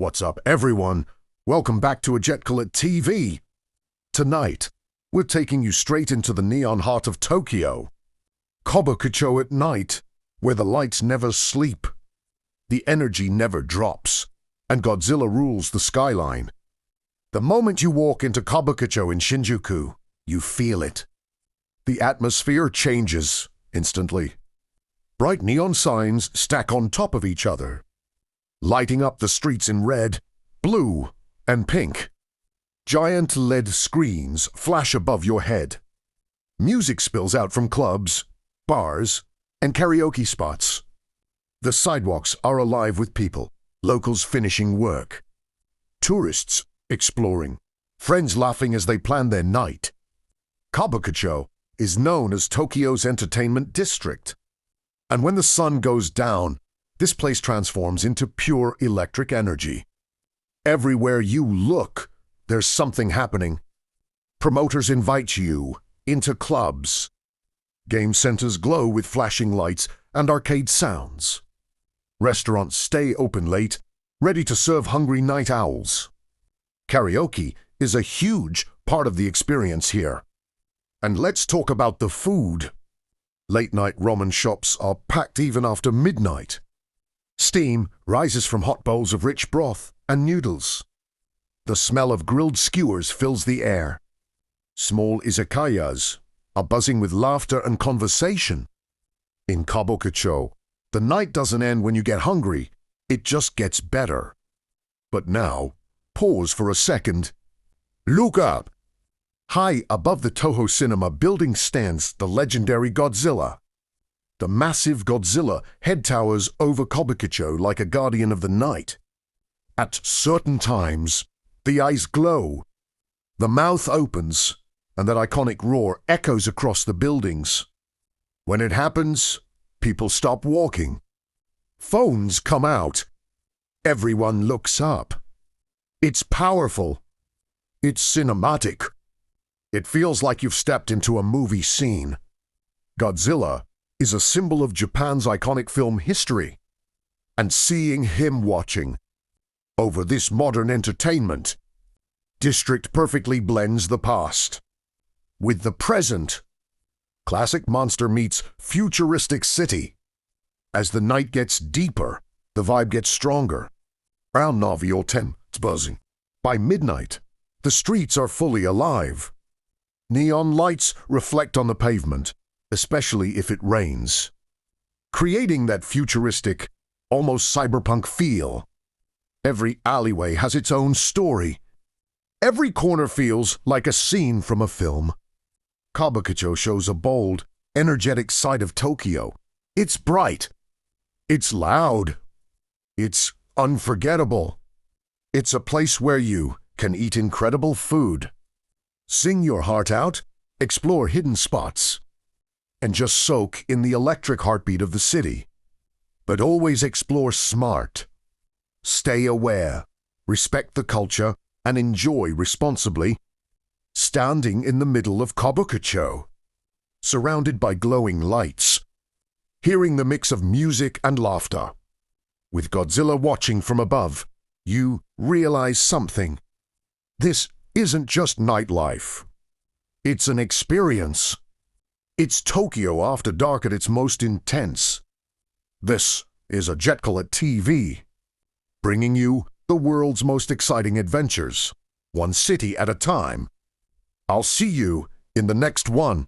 What's up, everyone? Welcome back to chatgpt TV. Tonight, we're taking you straight into the neon heart of Tokyo. Kabukicho at night, where the lights never sleep, the energy never drops, and Godzilla rules the skyline. The moment you walk into Kabukicho in Shinjuku, you feel it. The atmosphere changes instantly. Bright neon signs stack on top of each other, lighting up the streets in red, blue, and pink. Giant LED screens flash above your head. Music spills out from clubs, bars, and karaoke spots. The sidewalks are alive with people, locals finishing work, tourists exploring, friends laughing as they plan their night. Kabukicho is known as Tokyo's entertainment district. And when the sun goes down, this place transforms into pure electric energy. Everywhere you look, there's something happening. Promoters invite you into clubs. Game centers glow with flashing lights and arcade sounds. Restaurants stay open late, ready to serve hungry night owls. Karaoke is a huge part of the experience here. And let's talk about the food. Late-night ramen shops are packed even after midnight. Steam rises from hot bowls of rich broth and noodles. The smell of grilled skewers fills the air. Small izakayas are buzzing with laughter and conversation. In Kabukicho, the night doesn't end when you get hungry, it just gets better. But now, pause for a second. Look up! High above the Toho Cinema building stands the legendary Godzilla. The massive Godzilla head towers over Kabukicho like a guardian of the night. At certain times, the eyes glow. The mouth opens, and that iconic roar echoes across the buildings. When it happens, people stop walking. Phones come out. Everyone looks up. It's powerful. It's cinematic. It feels like you've stepped into a movie scene. Godzilla is a symbol of Japan's iconic film history. And seeing him watching over this modern entertainment district perfectly blends the past with the present. Classic monster meets futuristic city. As the night gets deeper, the vibe gets stronger. Around 9 or 10, it's buzzing. By midnight, the streets are fully alive. Neon lights reflect on the pavement, especially if it rains, creating that futuristic, almost cyberpunk feel. Every alleyway has its own story. Every corner feels like a scene from a film. Kabukicho shows a bold, energetic side of Tokyo. It's bright. It's loud. It's unforgettable. It's a place where you can eat incredible food, sing your heart out, explore hidden spots, and just soak in the electric heartbeat of the city. But always explore smart. Stay aware, respect the culture, and enjoy responsibly. Standing in the middle of Kabukicho, surrounded by glowing lights, hearing the mix of music and laughter, with Godzilla watching from above, you realize something. This isn't just nightlife. It's an experience. It's Tokyo after dark at its most intense. This is chatgpt TV, bringing you the world's most exciting adventures, one city at a time. I'll see you in the next one.